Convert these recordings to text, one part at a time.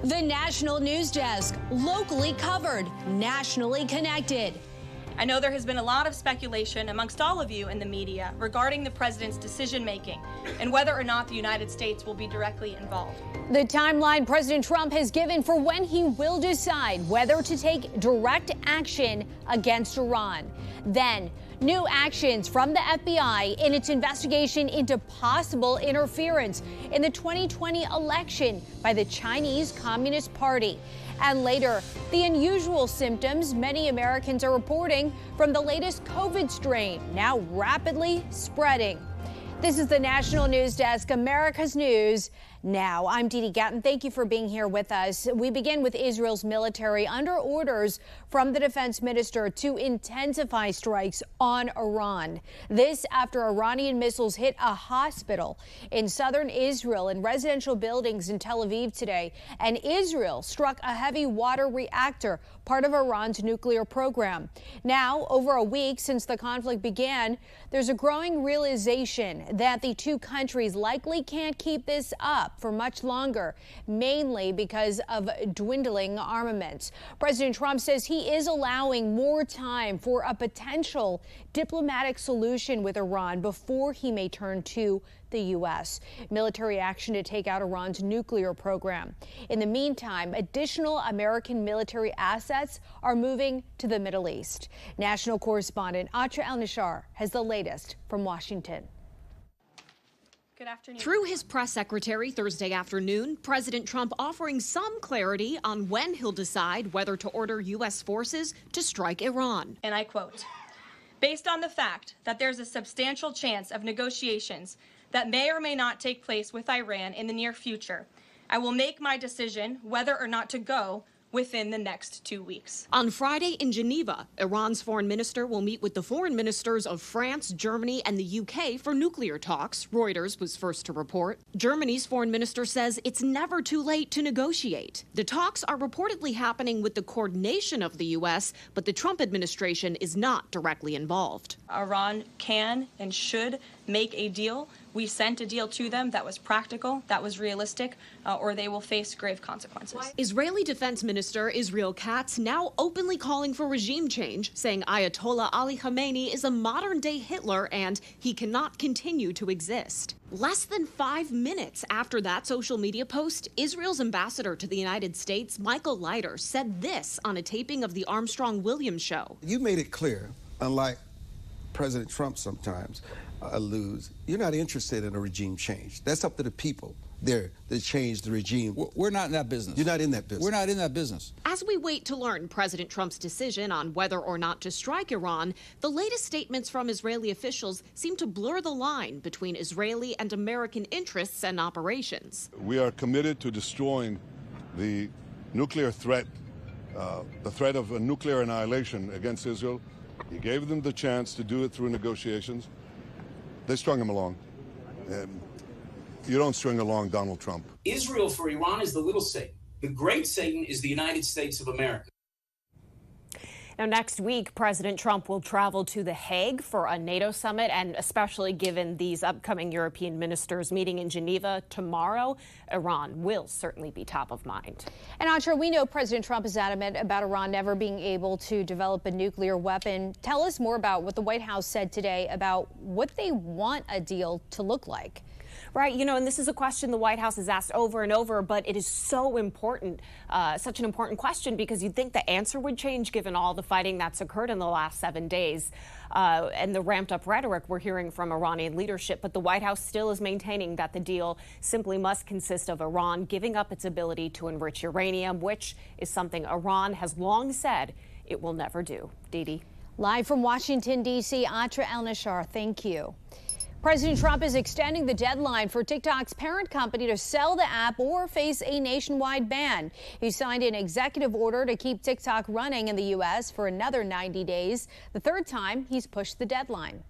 The National News Desk, locally covered, nationally connected. I know there has been a lot of speculation amongst all of you in the media regarding the president's decision-making and whether or not the United States will be directly involved. The timeline President Trump has given for when he will decide whether to take direct action against Iran. Then, new actions from the FBI in its investigation into possible interference in the 2020 election by the Chinese Communist Party. And later, the unusual symptoms many Americans are reporting from the latest COVID strain, now rapidly spreading. This is the National News Desk, America's News Now. I'm Dee Dee Gatton. Thank you for being here with us. We begin with Israel's military under orders from the defense minister to intensify strikes on Iran. This after Iranian missiles hit a hospital in southern Israel and residential buildings in Tel Aviv today. And Israel struck a heavy water reactor, part of Iran's nuclear program. Now, over a week since the conflict began, there's a growing realization that the two countries likely can't keep this up for much longer, mainly because of dwindling armaments. President Trump says he is allowing more time for a potential diplomatic solution with Iran before he may turn to the U.S. Military action to take out Iran's nuclear program. In the meantime, additional American military assets are moving to the Middle East. National correspondent Atra El-Nashar has the latest from Washington. Good afternoon. Through his press secretary Thursday afternoon, President Trump offering some clarity on when he'll decide whether to order U.S. forces to strike Iran. And I quote, "Based on the fact that there's a substantial chance of negotiations that may or may not take place with Iran in the near future, I will make my decision whether or not to go within the next 2 weeks." On Friday in Geneva, Iran's foreign minister will meet with the foreign ministers of France, Germany, and the UK for nuclear talks, Reuters was first to report. Germany's foreign minister says it's never too late to negotiate. The talks are reportedly happening with the coordination of the U.S., but the Trump administration is not directly involved. Iran can and should make a deal. We sent a deal to them that was practical, that was realistic, or they will face grave consequences. Israeli Defense Minister Israel Katz now openly calling for regime change, saying Ayatollah Ali Khamenei is a modern-day Hitler and he cannot continue to exist. Less than 5 minutes after that social media post, Israel's ambassador to the United States, Michael Leiter, said this on a taping of the Armstrong-Williams show. You made it clear, unlike President Trump sometimes alludes, you're not interested in a regime change. That's up to the people there to change the regime. We're not in that business. You're not in that business. We're not in that business. As we wait to learn President Trump's decision on whether or not to strike Iran, the latest statements from Israeli officials seem to blur the line between Israeli and American interests and operations. We are committed to destroying the nuclear threat, the threat of a nuclear annihilation against Israel. He gave them the chance to do it through negotiations. They strung him along. You don't string along Donald Trump. Israel for Iran is the little Satan. The great Satan is the United States of America. Now, next week, President Trump will travel to The Hague for a NATO summit, and especially given these upcoming European ministers meeting in Geneva tomorrow, Iran will certainly be top of mind. And Atra, we know President Trump is adamant about Iran never being able to develop a nuclear weapon. Tell us more about what the White House said today about what they want a deal to look like. Right, you know, and this is a question the White House has asked over and over, but it is so important, such an important question, because you'd think the answer would change given all the fighting that's occurred in the last 7 days and the ramped up rhetoric we're hearing from Iranian leadership. But the White House still is maintaining that the deal simply must consist of Iran giving up its ability to enrich uranium, which is something Iran has long said it will never do. Dee Dee. Live from Washington, D.C., Atra El-Nashar, thank you. President Trump is extending the deadline for TikTok's parent company to sell the app or face a nationwide ban. He signed an executive order to keep TikTok running in the U.S. for another 90 days, the third time he's pushed the deadline.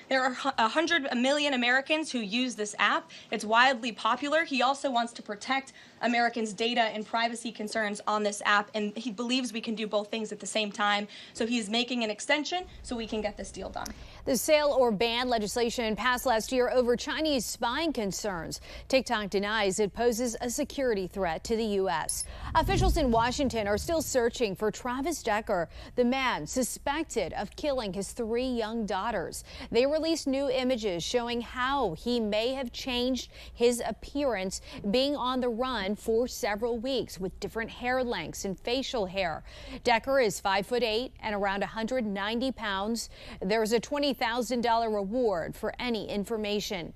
There are 100 million Americans who use this app. It's widely popular. He also wants to protect Americans' data and privacy concerns on this app, and he believes we can do both things at the same time. So he's making an extension so we can get this deal done. The sale or ban legislation passed last year over Chinese spying concerns. TikTok denies it poses a security threat to the U.S. Officials in Washington are still searching for Travis Decker, the man suspected of killing his 3 young daughters. They released new images showing how he may have changed his appearance, being on the run for several weeks with different hair lengths and facial hair. Decker is 5'8" and around 190 pounds. There's a $20,000 reward for any information.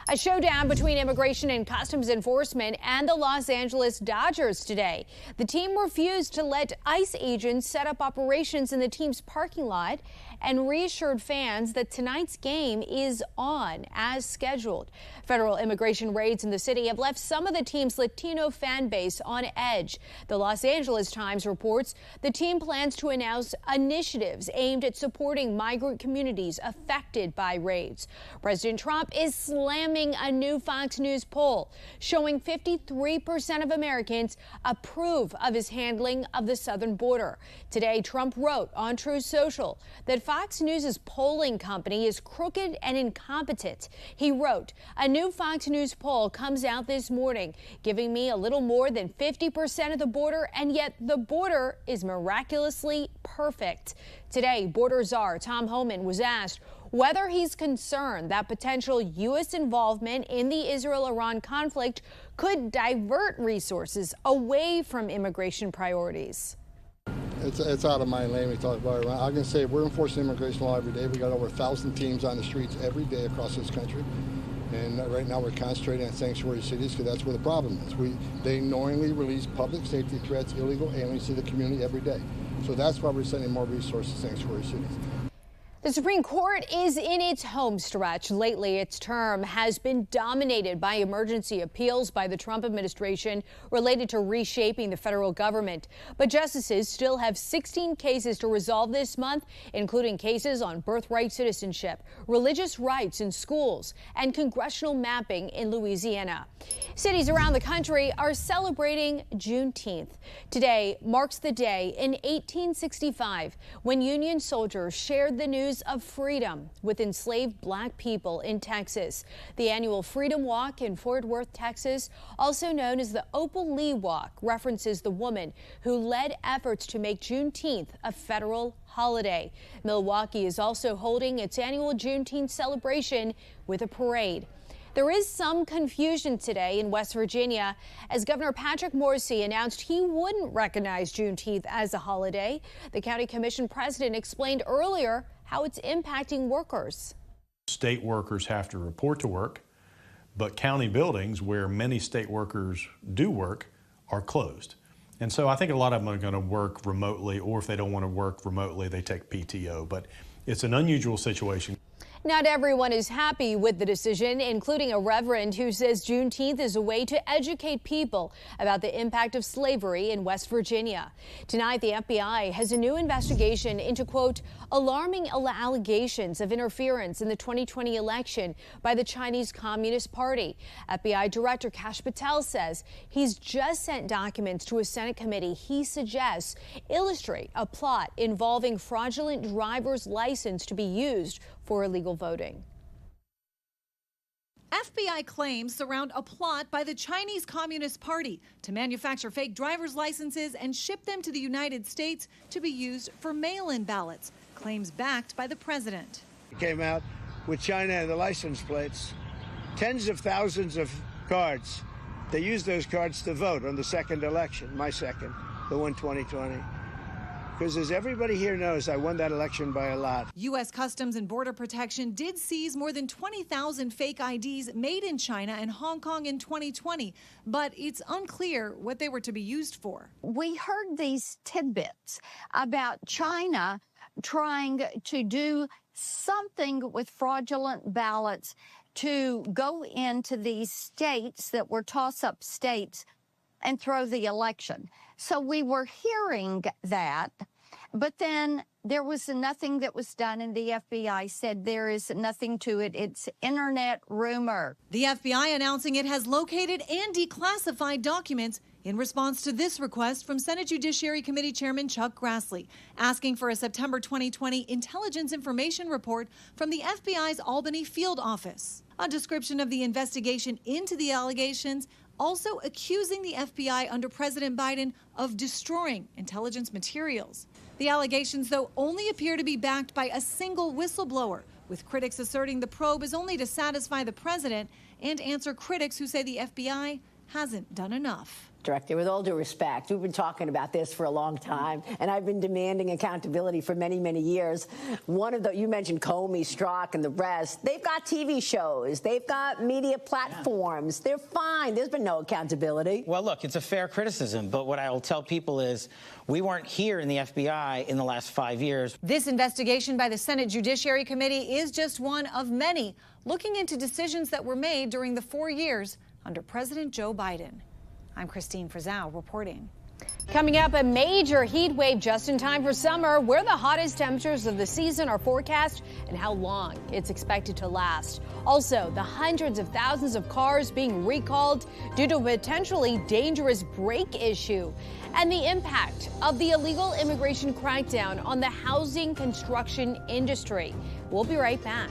A showdown between Immigration and Customs Enforcement and the Los Angeles Dodgers today. The team refused to let ICE agents set up operations in the team's parking lot and reassured fans that tonight's game is on as scheduled. Federal immigration raids in the city have left some of the team's Latino fan base on edge. The Los Angeles Times reports the team plans to announce initiatives aimed at supporting migrant communities affected by raids. President Trump is slamming a new Fox News poll showing 53% of Americans approve of his handling of the southern border. Today, Trump wrote on Truth Social that Fox News' polling company is crooked and incompetent. He wrote, "A new Fox News poll comes out this morning, giving me a little more than 50% of the border, and yet the border is miraculously perfect." Today, border czar Tom Homan was asked whether he's concerned that potential U.S. involvement in the Israel-Iran conflict could divert resources away from immigration priorities. It's out of my lane. We talk about it. I can say we're enforcing immigration law every day. We got over 1,000 teams on the streets every day across this country. And right now we're concentrating on sanctuary cities because that's where the problem is. They knowingly release public safety threats, illegal aliens to the community every day. So that's why we're sending more resources to sanctuary cities. The Supreme Court is in its home stretch. Lately, its term has been dominated by emergency appeals by the Trump administration related to reshaping the federal government. But justices still have 16 cases to resolve this month, including cases on birthright citizenship, religious rights in schools, and congressional mapping in Louisiana. Cities around the country are celebrating Juneteenth. Today marks the day in 1865 when Union soldiers shared the news of freedom with enslaved black people in Texas. The annual Freedom Walk in Fort Worth, Texas, also known as the Opal Lee Walk, references the woman who led efforts to make Juneteenth a federal holiday. Milwaukee is also holding its annual Juneteenth celebration with a parade. There is some confusion today in West Virginia as Governor Patrick Morrisey announced he wouldn't recognize Juneteenth as a holiday. The county commission president explained earlier how it's impacting workers. State workers have to report to work, but county buildings where many state workers do work are closed. And so I think a lot of them are going to work remotely, or if they don't want to work remotely, they take PTO. But it's an unusual situation. Not everyone is happy with the decision, including a reverend who says Juneteenth is a way to educate people about the impact of slavery in West Virginia. Tonight, the FBI has a new investigation into, quote, alarming allegations of interference in the 2020 election by the Chinese Communist Party. FBI Director Kash Patel says he's just sent documents to a Senate committee he suggests illustrate a plot involving fraudulent driver's license to be used for illegal voting. FBI claims surround a plot by the Chinese Communist Party to manufacture fake driver's licenses and ship them to the United States to be used for mail-in ballots, claims backed by the president. It came out with China and the license plates, tens of thousands of cards. They used those cards to vote on the second election, my second, the one 2020. Because as everybody here knows, I won that election by a lot. U.S. Customs and Border Protection did seize more than 20,000 fake IDs made in China and Hong Kong in 2020, but it's unclear what they were to be used for. We heard these tidbits about China trying to do something with fraudulent ballots to go into these states that were toss-up states and throw the election. So we were hearing that, but then there was nothing that was done, and the FBI said there is nothing to it. It's internet rumor. The FBI announcing it has located and declassified documents in response to this request from Senate Judiciary Committee Chairman Chuck Grassley, asking for a September 2020 intelligence information report from the FBI's Albany field office. A description of the investigation into the allegations, also accusing the FBI under President Biden of destroying intelligence materials. The allegations, though, only appear to be backed by a single whistleblower, with critics asserting the probe is only to satisfy the president and answer critics who say the FBI hasn't done enough. Director, with all due respect, we've been talking about this for a long time, and I've been demanding accountability for many, many years. You mentioned Comey, Strzok, and the rest. They've got TV shows. They've got media platforms. They're fine. There's been no accountability. Well, look, it's a fair criticism, but what I will tell people is we weren't here in the FBI in the last 5 years. This investigation by the Senate Judiciary Committee is just one of many looking into decisions that were made during the 4 years under President Joe Biden. I'm Christine Frizzau reporting. Coming up, a major heat wave just in time for summer, where the hottest temperatures of the season are forecast and how long it's expected to last. Also, the hundreds of thousands of cars being recalled due to a potentially dangerous brake issue, and the impact of the illegal immigration crackdown on the housing construction industry. We'll be right back.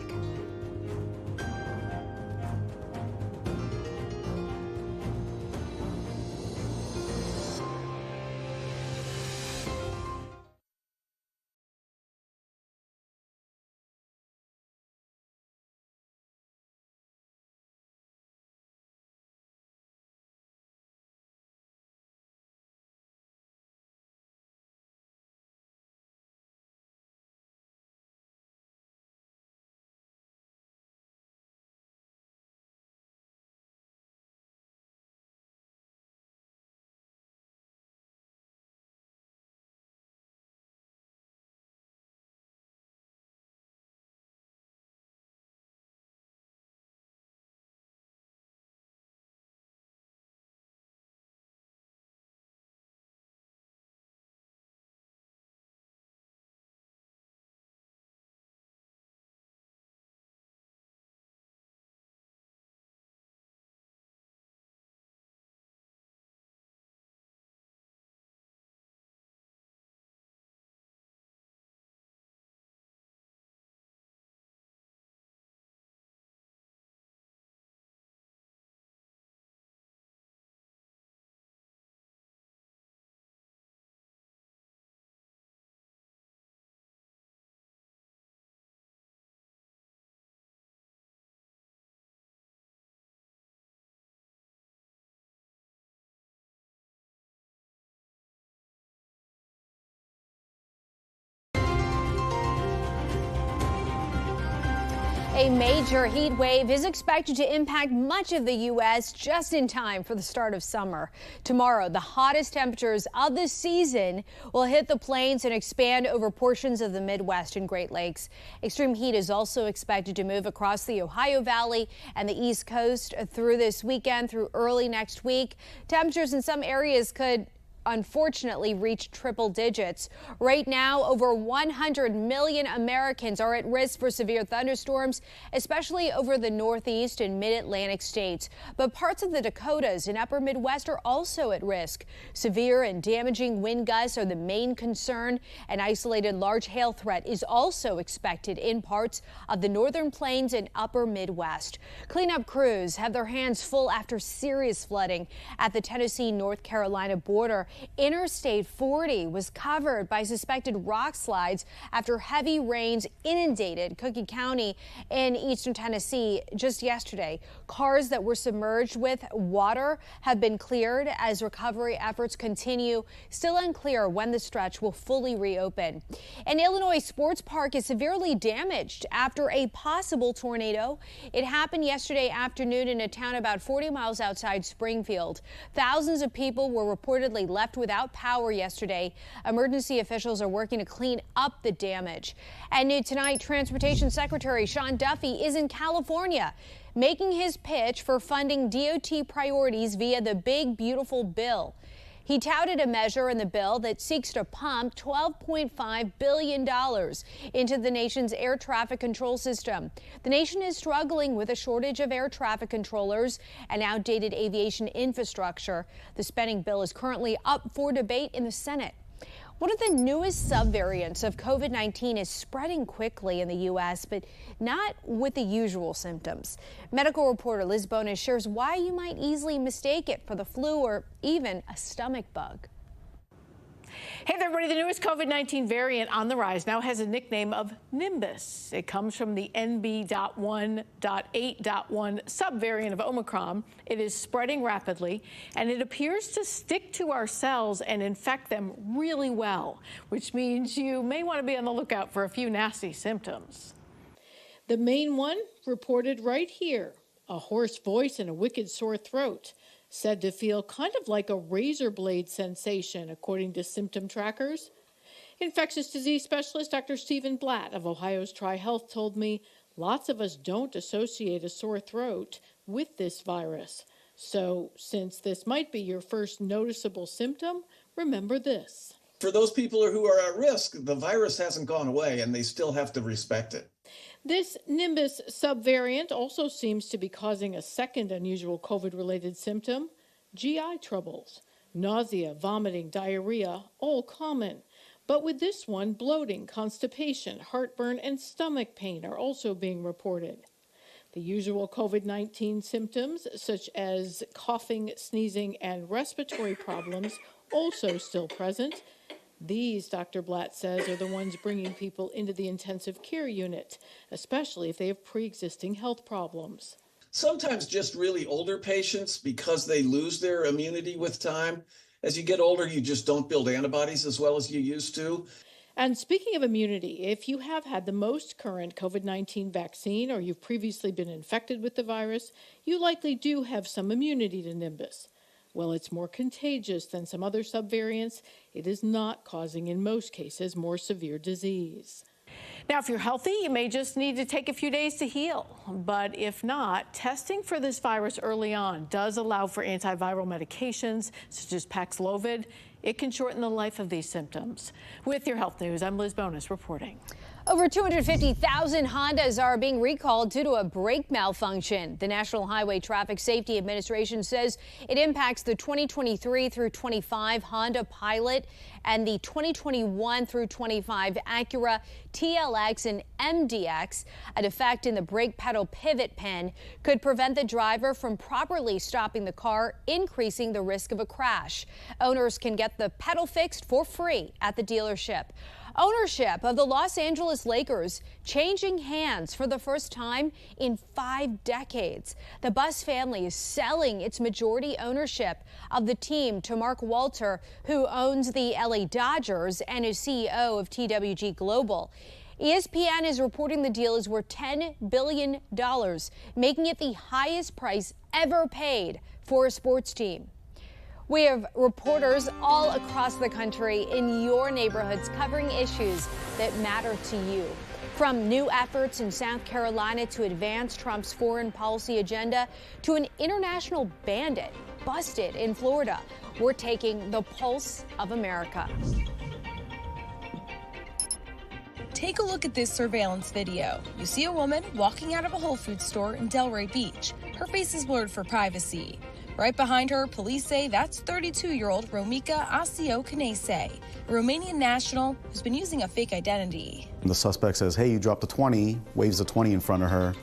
A major heat wave is expected to impact much of the U.S. just in time for the start of summer. Tomorrow, the hottest temperatures of the season will hit the plains and expand over portions of the Midwest and Great Lakes. Extreme heat is also expected to move across the Ohio Valley and the East Coast through this weekend through early next week. Temperatures in some areas could unfortunately reach triple digits. Right now, over 100 million Americans are at risk for severe thunderstorms, especially over the Northeast and Mid-Atlantic states. But parts of the Dakotas and upper Midwest are also at risk. Severe and damaging wind gusts are the main concern. An isolated large hail threat is also expected in parts of the northern plains and upper Midwest. Cleanup crews have their hands full after serious flooding at the Tennessee-North Carolina border. Interstate 40 was covered by suspected rock slides after heavy rains inundated Cook County in eastern Tennessee just yesterday. Cars that were submerged with water have been cleared as recovery efforts continue. Still unclear when the stretch will fully reopen. An Illinois sports park is severely damaged after a possible tornado. It happened yesterday afternoon in a town about 40 miles outside Springfield. Thousands of people were reportedly left without power yesterday. Emergency officials are working to clean up the damage. And new tonight, Transportation Secretary Sean Duffy is in California, making his pitch for funding DOT priorities via the Big Beautiful Bill. He touted a measure in the bill that seeks to pump $12.5 billion into the nation's air traffic control system. The nation is struggling with a shortage of air traffic controllers and outdated aviation infrastructure. The spending bill is currently up for debate in the Senate. One of the newest subvariants of COVID-19 is spreading quickly in the U.S., but not with the usual symptoms. Medical reporter Liz Bonas shares why you might easily mistake it for the flu or even a stomach bug. Hey there, everybody. The newest COVID-19 variant on the rise now has a nickname of Nimbus. It comes from the NB.1.8.1 subvariant of Omicron. It is spreading rapidly, and it appears to stick to our cells and infect them really well, which means you may want to be on the lookout for a few nasty symptoms. The main one reported right here, a hoarse voice and a wicked sore throat. Said to feel kind of like a razor blade sensation, according to symptom trackers. Infectious disease specialist Dr. Stephen Blatt of Ohio's Tri-Health told me lots of us don't associate a sore throat with this virus. So since this might be your first noticeable symptom, remember this. For those people who are at risk, the virus hasn't gone away and they still have to respect it. This Nimbus subvariant also seems to be causing a second unusual COVID-related symptom, GI troubles. Nausea, vomiting, diarrhea, all common. But with this one, bloating, constipation, heartburn, and stomach pain are also being reported. The usual COVID-19 symptoms, such as coughing, sneezing, and respiratory problems, also still present. These, Dr. Blatt says, are the ones bringing people into the intensive care unit, especially if they have pre-existing health problems. Sometimes just really older patients, because they lose their immunity with time. As you get older, you just don't build antibodies as well as you used to. And speaking of immunity, if you have had the most current COVID-19 vaccine or you've previously been infected with the virus, you likely do have some immunity to Nimbus. While it's more contagious than some other subvariants, it is not causing, in most cases, more severe disease. Now, if you're healthy, you may just need to take a few days to heal. But if not, testing for this virus early on does allow for antiviral medications, such as Paxlovid. It can shorten the life of these symptoms. With your health news, I'm Liz Bonas reporting. Over 250,000 Hondas are being recalled due to a brake malfunction. The National Highway Traffic Safety Administration says it impacts the 2023 through 25 Honda Pilot and the 2021 through 25 Acura TLX and MDX. A defect in the brake pedal pivot pin could prevent the driver from properly stopping the car, increasing the risk of a crash. Owners can get the pedal fixed for free at the dealership. Ownership of the Los Angeles Lakers changing hands for the first time in 5 decades. The Buss family is selling its majority ownership of the team to Mark Walter, who owns the LA Dodgers and is CEO of TWG Global. ESPN is reporting the deal is worth $10 billion, making it the highest price ever paid for a sports team. We have reporters all across the country in your neighborhoods covering issues that matter to you. From new efforts in South Carolina to advance Trump's foreign policy agenda to an international bandit busted in Florida, we're taking the pulse of America. Take a look at this surveillance video. You see a woman walking out of a Whole Foods store in Delray Beach. Her face is blurred for privacy. Right behind her, police say that's 32-year-old Romika Asio Canese, a Romanian national who's been using a fake identity. The suspect says, hey, you dropped a 20, waves a 20 in front of her,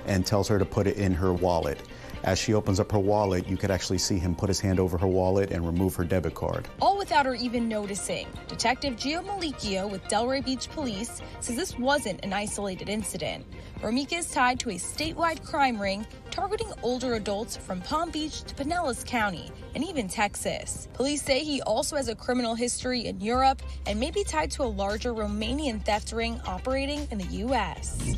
and tells her to put it in her wallet. As she opens up her wallet, you could actually see him put his hand over her wallet and remove her debit card. All without her even noticing. Detective Gio Malicchio with Delray Beach Police says this wasn't an isolated incident. Romika is tied to a statewide crime ring targeting older adults from Palm Beach to Pinellas County and even Texas. Police say he also has a criminal history in Europe and may be tied to a larger Romanian theft ring operating in the U.S.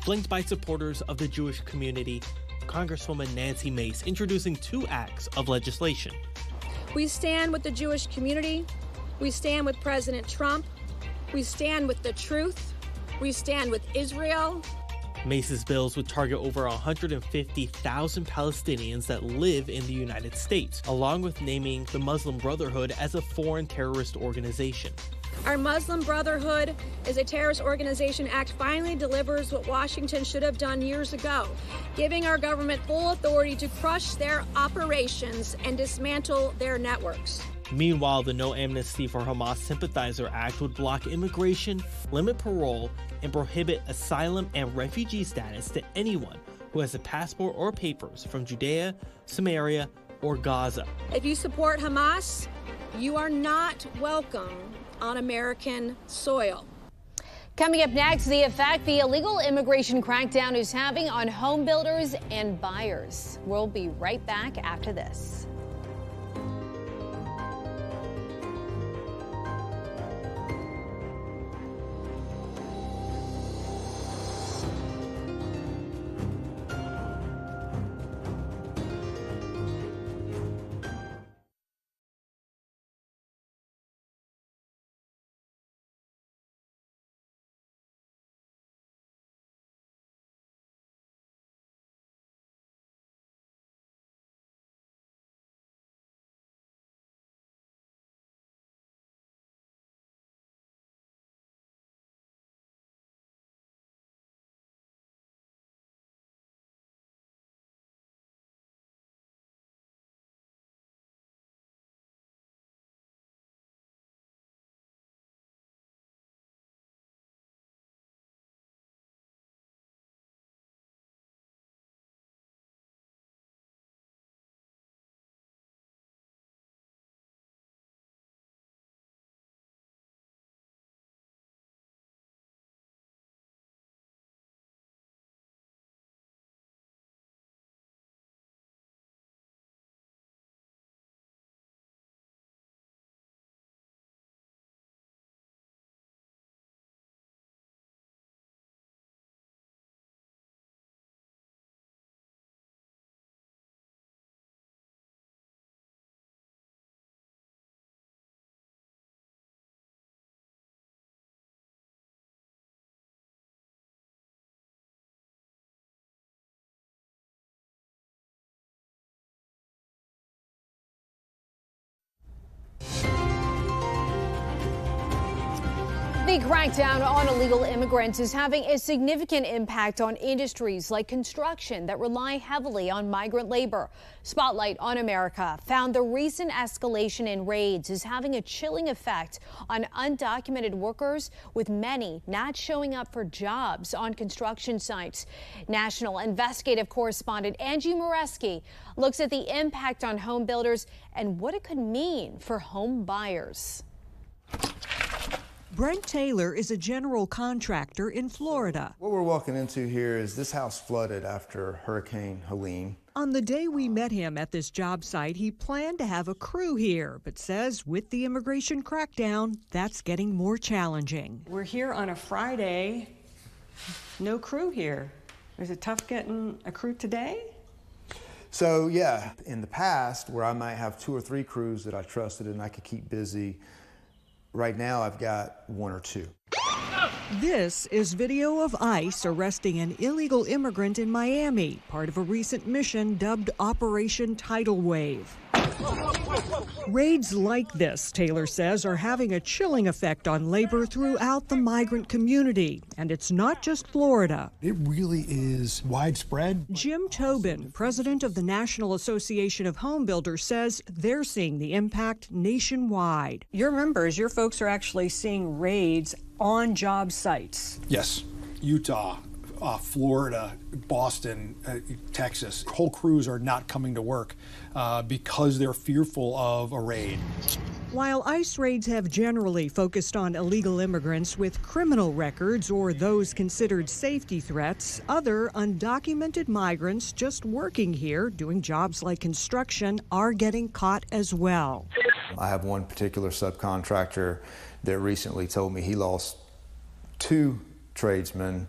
Flanked by supporters of the Jewish community, Congresswoman Nancy Mace introducing 2 acts of legislation. We stand with the Jewish community. We stand with President Trump. We stand with the truth. We stand with Israel. Mace's bills would target over 150,000 Palestinians that live in the United States, along with naming the Muslim Brotherhood as a foreign terrorist organization. Our Muslim Brotherhood is a terrorist organization act finally delivers what Washington should have done years ago, giving our government full authority to crush their operations and dismantle their networks. Meanwhile, the No Amnesty for Hamas Sympathizer Act would block immigration, limit parole, and prohibit asylum and refugee status to anyone who has a passport or papers from Judea, Samaria, or Gaza. If you support Hamas, you are not welcome on American soil. Coming up next, the effect the illegal immigration crackdown is having on home builders and buyers. We'll be right back after this. The crackdown on illegal immigrants is having a significant impact on industries like construction that rely heavily on migrant labor. Spotlight on America found the recent escalation in raids is having a chilling effect on undocumented workers, with many not showing up for jobs on construction sites. National investigative correspondent Angie Moreski looks at the impact on home builders and what it could mean for home buyers. Brent Taylor is a general contractor in Florida. What we're walking into here is this house flooded after Hurricane Helene. On the day we met him at this job site, he planned to have a crew here, but says with the immigration crackdown, that's getting more challenging. We're here on a Friday, no crew here. Is it tough getting a crew today? So yeah, in the past, where I might have 2 or 3 crews that I trusted and I could keep busy, right now, I've got 1 or 2. This is video of ICE arresting an illegal immigrant in Miami, part of a recent mission dubbed Operation Tidal Wave. Raids like this, Taylor says, are having a chilling effect on labor throughout the migrant community. And it's not just Florida. It really is widespread. Jim Tobin, president of the National Association of Home Builders, says they're seeing the impact nationwide. Your members, your folks are actually seeing raids on job sites. Yes, Utah, Florida, Boston, Texas. Whole crews are not coming to work because they're fearful of a raid. While ICE raids have generally focused on illegal immigrants with criminal records or those considered safety threats, other undocumented migrants just working here, doing jobs like construction, are getting caught as well. I have one particular subcontractor that recently told me he lost 2 tradesmen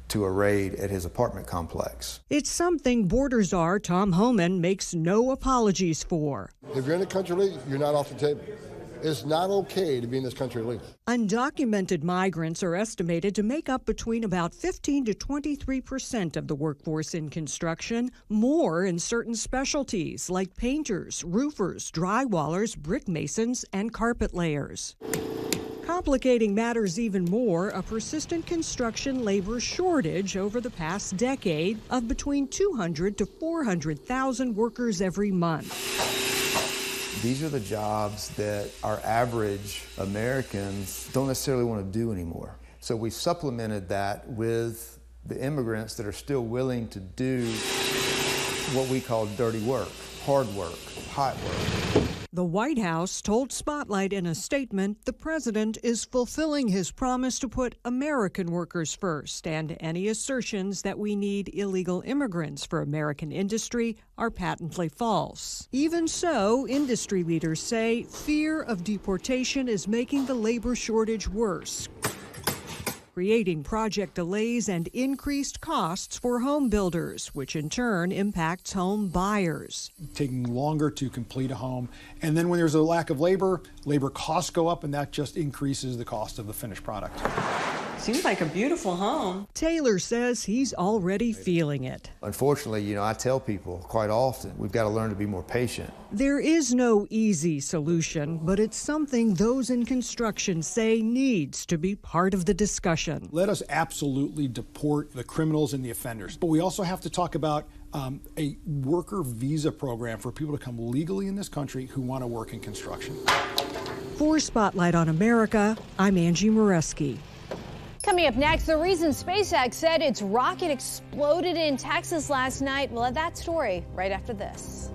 to a raid at his apartment complex. It's something border czar Tom Homan makes no apologies for. If you're in the country, you're not off the table. It's not okay to be in this country illegally. Undocumented migrants are estimated to make up between about 15 to 23% of the workforce in construction, more in certain specialties like painters, roofers, drywallers, brick masons, and carpet layers. Complicating matters even more, a persistent construction labor shortage over the past decade of between 200 to 400,000 workers every month. These are the jobs that our average Americans don't necessarily want to do anymore. So we supplemented that with the immigrants that are still willing to do what we call dirty work, hard work, hot work. The White House told Spotlight in a statement the president is fulfilling his promise to put American workers first, and any assertions that we need illegal immigrants for American industry are patently false. Even so, industry leaders say fear of deportation is making the labor shortage worse, creating project delays and increased costs for home builders, which in turn impacts home buyers. Taking longer to complete a home, and then when there's a lack of labor costs go up, and that just increases the cost of the finished product. Seems like a beautiful home. Taylor says he's already feeling it. Unfortunately, I tell people quite often, we've got to learn to be more patient. There is no easy solution, but it's something those in construction say needs to be part of the discussion. Let us absolutely deport the criminals and the offenders. But we also have to talk about a worker visa program for people to come legally in this country who want to work in construction. For Spotlight on America, I'm Angie Moreski. Coming up next, the reason SpaceX said its rocket exploded in Texas last night. We'll have that story right after this.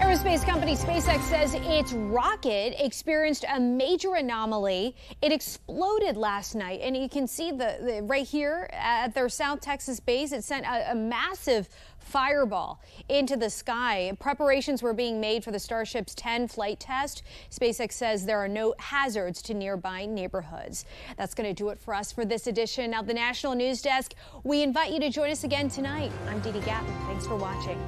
Aerospace company SpaceX says its rocket experienced a major anomaly. It exploded last night, and you can see the right here at their South Texas base. It sent a massive fireball into the sky. Preparations were being made for the Starship's 10 flight test. SpaceX says there are no hazards to nearby neighborhoods. That's going to do it for us for this edition of the National News Desk. We invite you to join us again tonight. I'm Dee Dee Gatton. Thanks for watching.